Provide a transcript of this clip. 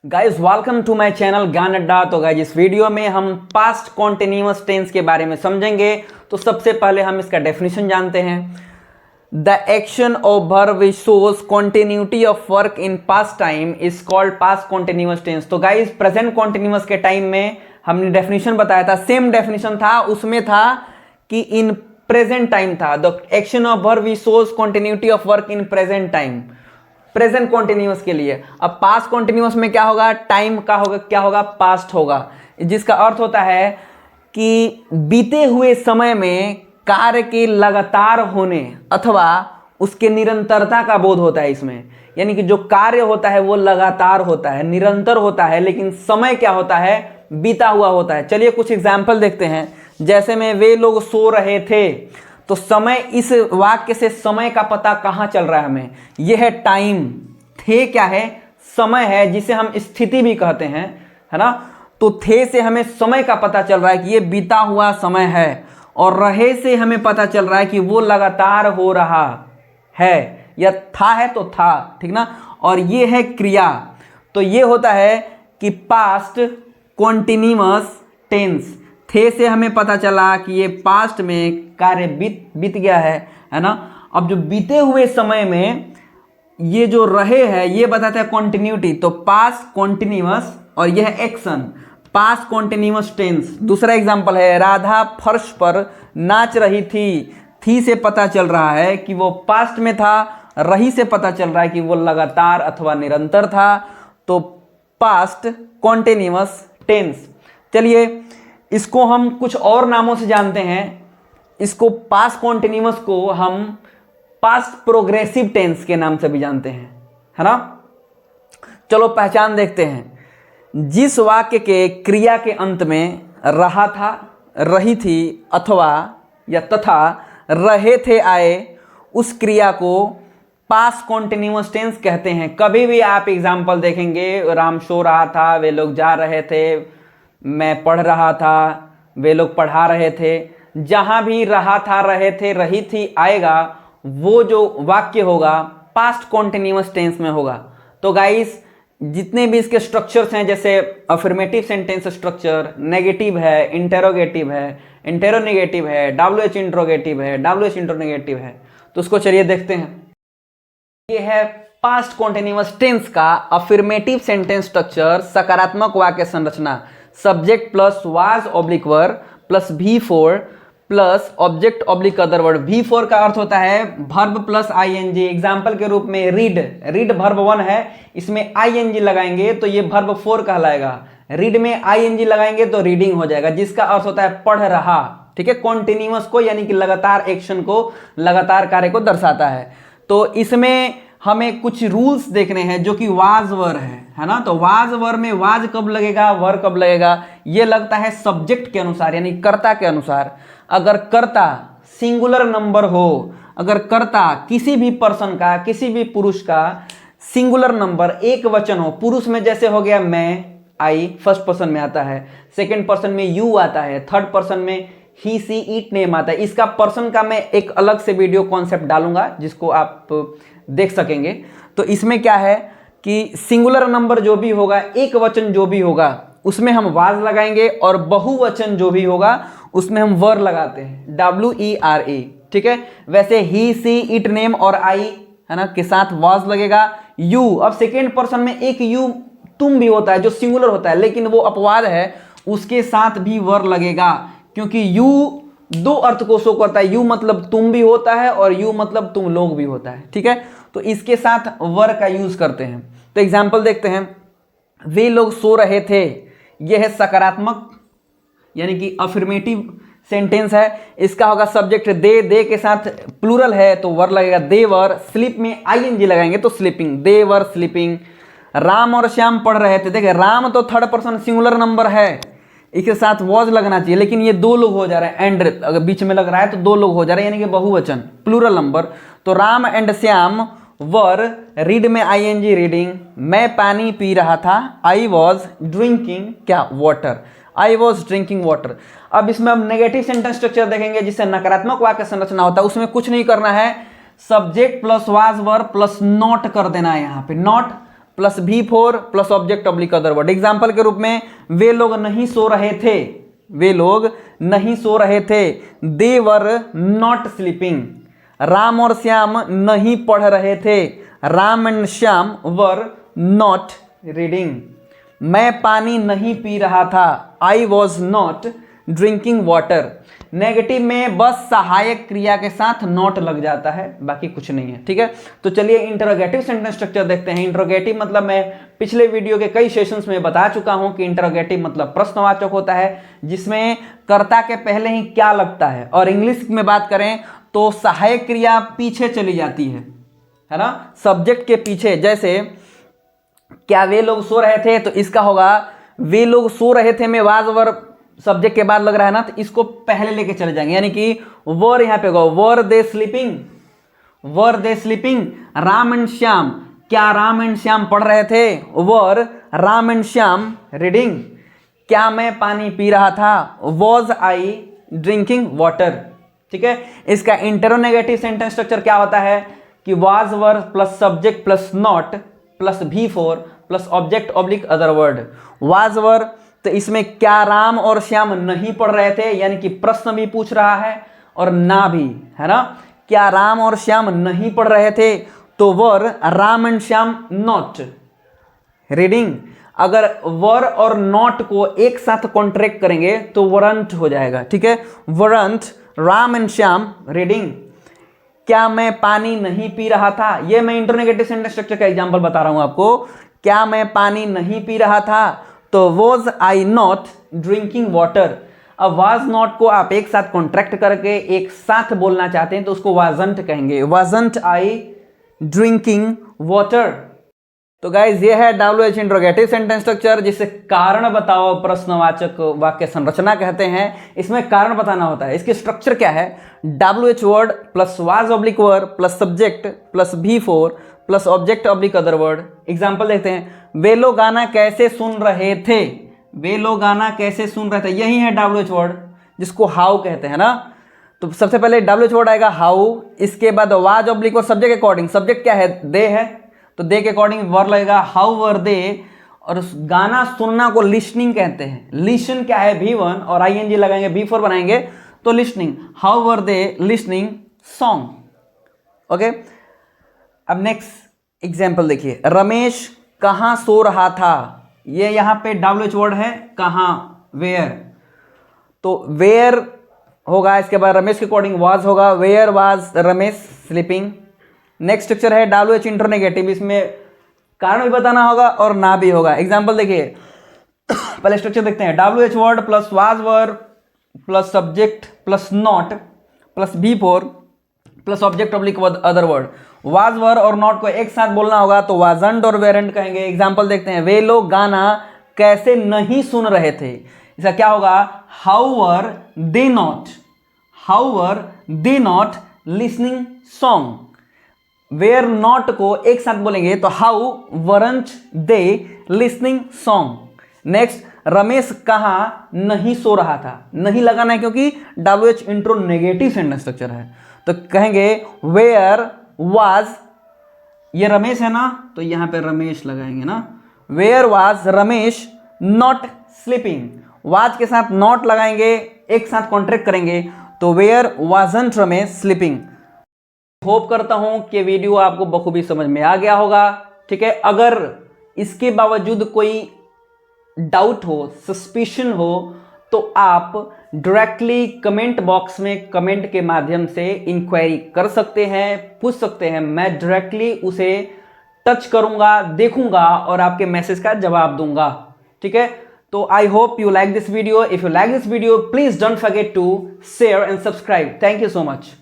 Guys welcome to my channel Gyan Adda. तो guys इस video में हम पास्ट कॉन्टिन्यूअस टेंस के बारे में समझेंगे। तो सबसे पहले हम इसका डेफिनेशन जानते हैं। The action of verb which shows continuity of work in past time is called past continuous tense. तो गाइस प्रेजेंट कॉन्टिन्यूअस के टाइम में हमने डेफिनेशन बताया था, सेम डेफिनेशन था, उसमें था कि इन प्रेजेंट टाइम था। The action of verb which shows continuity of work in present time, present continuous के लिए। अब पास्ट कॉन्टिन्यूअस में क्या होगा, टाइम का होगा, क्या होगा, पास्ट होगा, जिसका अर्थ होता है कि बीते हुए समय में कार्य के लगातार होने अथवा उसके निरंतरता का बोध होता है इसमें। यानी कि जो कार्य होता है वो लगातार होता है, निरंतर होता है, लेकिन समय क्या होता है, बीता हुआ होता है। चलिए कुछ एग्जाम्पल देखते हैं। जैसे में वे लोग सो रहे थे, तो समय, इस वाक्य से समय का पता कहाँ चल रहा है हमें, यह है टाइम। थे क्या है, समय है, जिसे हम स्थिति भी कहते हैं, है ना। तो थे से हमें समय का पता चल रहा है कि ये बीता हुआ समय है, और रहे से हमें पता चल रहा है कि वो लगातार हो रहा है, या था है तो था, ठीक ना। और ये है क्रिया, तो ये होता है कि पास्ट कॉन्टिन्यूअस टेंस। थे से हमें पता चला कि ये पास्ट में कार्य बीत गया है ना। अब जो बीते हुए समय में ये जो रहे है ये बताता है कॉन्टिन्यूटी। तो पास्ट कॉन्टिन्यूअस, और यह है एक्शन, पास्ट कॉन्टिन्यूअस टेंस। दूसरा एग्जांपल है, राधा फर्श पर नाच रही थी से पता चल रहा है कि वो पास्ट में था, रही से पता चल रहा है कि वो लगातार अथवा निरंतर था। तो पास्ट कॉन्टिन्यूअस टेंस। चलिए इसको हम कुछ और नामों से जानते हैं। इसको पास्ट कॉन्टिन्यूअस को हम पास्ट प्रोग्रेसिव टेंस के नाम से भी जानते हैं, है ना। चलो पहचान देखते हैं। जिस वाक्य के क्रिया के अंत में रहा था, रही थी अथवा या तथा रहे थे आए, उस क्रिया को पास्ट कॉन्टिन्यूअस टेंस कहते हैं। कभी भी आप एग्जाम्पल देखेंगे, राम सो रहा था, वे लोग जा रहे थे, मैं पढ़ रहा था, वे लोग पढ़ा रहे थे, जहां भी रहा था, रहे थे, रही थी आएगा, वो जो वाक्य होगा पास्ट कॉन्टिन्यूअस टेंस में होगा। तो गाइस जितने भी इसके स्ट्रक्चर्स हैं, जैसे अफर्मेटिव सेंटेंस स्ट्रक्चर, नेगेटिव है, इंटेरोगेटिव है, इंटेरोनेगेटिव है, WH इंट्रोगेटिव है, WH इंट्रोनेगेटिव है, तो उसको चलिए देखते हैं। ये है पास्ट कॉन्टिन्यूअस टेंस का अफर्मेटिव सेंटेंस स्ट्रक्चर, सकारात्मक वाक्य संरचना। Subject plus was oblique verb plus V4 plus object oblique other word. V4 का अर्थ होता है वर्ब प्लस ING। एग्जाम्पल के रूप में रीड वर्ब 1 है, इसमें ING लगाएंगे तो ये वर्ब 4 कहलाएगा। रीड में ING लगाएंगे तो रीडिंग हो जाएगा, जिसका अर्थ होता है पढ़ रहा, ठीक है। कॉन्टिन्यूअस को यानी कि लगातार एक्शन को, लगातार कार्य को दर्शाता है। तो इसमें हमें कुछ रूल्स देखने हैं जो कि वाज वर है ना। तो वाज वर में वाज कब लगेगा, वर कब लगेगा, ये लगता है सब्जेक्ट के अनुसार, यानी कर्ता के अनुसार। अगर कर्ता सिंगुलर नंबर हो, अगर कर्ता किसी भी पर्सन का, किसी भी पुरुष का सिंगुलर नंबर, एक वचन हो, पुरुष में जैसे हो गया मैं, आई, फर्स्ट पर्सन में आता है, सेकेंड पर्सन में यू आता है, थर्ड पर्सन में ही सी इट नेम आता है। इसका पर्सन का मैं एक अलग से वीडियो कॉन्सेप्ट डालूंगा जिसको आप देख सकेंगे। तो इसमें क्या है कि सिंगुलर नंबर जो भी होगा, एक वचन जो भी होगा, उसमें हम वाज लगाएंगे, और बहुवचन जो भी होगा उसमें हम वर लगाते हैं, WERE, ठीक है। वैसे ही सी इट नेम और आई, है ना, के साथ वाज लगेगा। यू, अब सेकेंड पर्सन में एक यू तुम भी होता है जो सिंगुलर होता है, लेकिन वो अपवाद है, उसके साथ भी वर लगेगा, क्योंकि यू दो अर्थ को शो करता है। यू मतलब तुम भी होता है और यू मतलब तुम लोग भी होता है, ठीक है। तो इसके साथ वर का यूज करते हैं। तो एग्जाम्पल देखते हैं। वे लोग सो रहे थे, यह है सकारात्मक यानी कि अफर्मेटिव सेंटेंस है। इसका होगा सब्जेक्ट दे के साथ प्लूरल है तो वर लगेगा दे वर। स्लीप में ING लगाएंगे तो sleeping, they were sleeping. Ram और श्याम पढ़ रहे थे, देखिए राम तो थर्ड पर्सन सिंगुलर नंबर है, इसके साथ वॉज लगना चाहिए, लेकिन ये दो लोग हो जा रहे हैं, एंड अगर बीच में लग रहा है तो दो लोग हो जा रहे हैं, यानी कि बहुवचन, प्लूरल नंबर। तो Ram and Shyam were, read में ING रीडिंग। मैं पानी पी रहा था, आई वॉज ड्रिंकिंग क्या, water, I was drinking water. अब इसमें अब नेगेटिव सेंटेंस स्ट्रक्चर देखेंगे जिससे नकारात्मक वाक्य संरचना होता है। उसमें कुछ नहीं करना है, subject plus was verb plus not कर देना है यहाँ पे, not plus V4 plus object oblique other word. Example के रूप में वे लोग नहीं सो रहे थे, वे लोग नहीं सो रहे थे, दे वर नॉट स्लीपिंग। राम और श्याम नहीं पढ़ रहे थे, Ram and Shyam were not reading. मैं पानी नहीं पी रहा था, I was not drinking water. Negative में बस सहायक क्रिया के साथ नॉट लग जाता है, बाकी कुछ नहीं है, ठीक है। तो चलिए इंटरोगेटिव सेंटेंस स्ट्रक्चर देखते हैं। इंटरोगेटिव मतलब मैं पिछले वीडियो के कई सेशंस में बता चुका हूं कि इंटरोगेटिव मतलब प्रश्नवाचक होता है जिसमें कर्ता के पहले ही क्या लगता है, और इंग्लिश में बात करें तो सहायक क्रिया पीछे चली जाती है ना, सब्जेक्ट के पीछे। जैसे क्या वे लोग सो रहे थे, तो इसका होगा वे लोग सो रहे थे में वाज वर सब्जेक्ट के बाद लग रहा है ना, तो इसको पहले लेके चले जाएंगे, यानी कि वर यहां पे होगा were they sleeping, were they sleeping. Ram and Shyam, क्या राम एंड श्याम पढ़ रहे थे, were Ram and Shyam reading. क्या मैं पानी पी रहा था, वॉज आई ड्रिंकिंग वाटर, ठीक है। इसका इंटरोनेगेटिव सेंटेंस स्ट्रक्चर क्या होता है कि was were plus subject plus not plus V4 plus object oblique other word. Was वर, तो इसमें क्या राम और श्याम नहीं पढ़ रहे थे, यानी कि प्रश्न भी पूछ रहा है और ना भी, है ना। क्या राम और श्याम नहीं पढ़ रहे थे, तो were Ram and Shyam not reading. अगर वर और नॉट को एक साथ कॉन्ट्रैक्ट करेंगे तो वरंट हो जाएगा, ठीक है। Weren't Ram and Shyam reading. क्या मैं पानी नहीं पी रहा था, ये मैं इंटरोगेटिव सेंटेंस स्ट्रक्चर का एग्जांपल बता रहा हूं आपको। क्या मैं पानी नहीं पी रहा था, तो was I not drinking water. अब वाज नॉट को आप एक साथ कॉन्ट्रैक्ट करके एक साथ बोलना चाहते हैं तो उसको वाजंट कहेंगे, वाजंट आई ड्रिंकिंग वाटर। तो गाइज ये है WH इंट्रोगेटिव सेंटेंस स्ट्रक्चर, जिसे कारण बताओ प्रश्नवाचक वाक्य संरचना कहते हैं। इसमें कारण बताना होता है। इसकी स्ट्रक्चर क्या है, WH word plus was oblique word plus subject plus V4 plus object oblique other word. Example देखते हैं। वे लोग गाना कैसे सुन रहे थे, वे लोग गाना कैसे सुन रहे थे, यही है WH वर्ड जिसको हाउ कहते हैं ना। तो सबसे पहले WH वर्ड आएगा हाउ, इसके बाद वाज ऑब्लिक और सब्जेक्ट अकॉर्डिंग। सब्जेक्ट क्या है, दे है, तो दे के अकॉर्डिंग वर लगेगा हाउ वर दे। और उस गाना सुनना को लिसनिंग कहते हैं। लिसन क्या है V1 और ING लगाएंगे V4 बनाएंगे तो listening. How were they listening song. Okay, अब नेक्स्ट एग्जाम्पल देखिए। रमेश कहाँ सो रहा था, ये यहाँ पे WH वर्ड है कहाँ, वेयर। तो वेयर होगा, इसके बाद रमेश के अकॉर्डिंग वाज होगा, where was Ramesh sleeping. Next structure है WH इंटरनेगेटिव, इसमें कारण भी बताना होगा और ना भी होगा। एग्जाम्पल देखिए, पहले स्ट्रक्चर देखते हैं। WH word plus was word plus subject plus not plus V4 plus object oblique other word. Was वर और नॉट को एक साथ बोलना होगा तो वाजंट और वेरेंट कहेंगे। एग्जाम्पल देखते हैं। वे लोग गाना कैसे नहीं सुन रहे थे, इसका क्या होगा, how were they not, how were they not listening song. Were not को एक साथ बोलेंगे तो how weren't they listening song. Next, Ramesh कहाँ नहीं सो रहा था, नहीं लगाना है क्योंकि WH intro negative sentence structure है, तो कहेंगे वेयर वाज, ये रमेश है ना तो यहां पे रमेश लगाएंगे ना। Where was Ramesh not sleeping, was के साथ नॉट लगाएंगे, एक साथ कॉन्ट्रैक्ट करेंगे तो where wasn't Ramesh sleeping. Hope करता हूं कि वीडियो आपको बखूबी समझ में आ गया होगा, ठीक है। अगर इसके बावजूद कोई डाउट हो, सस्पिशन हो, तो आप डायरेक्टली कमेंट बॉक्स में कमेंट के माध्यम से इंक्वायरी कर सकते हैं, पूछ सकते हैं। मैं डायरेक्टली उसे टच करूंगा, देखूंगा और आपके मैसेज का जवाब दूंगा, ठीक है। तो I hope you like this video. If you like this video, please don't forget to share and subscribe. Thank you so much.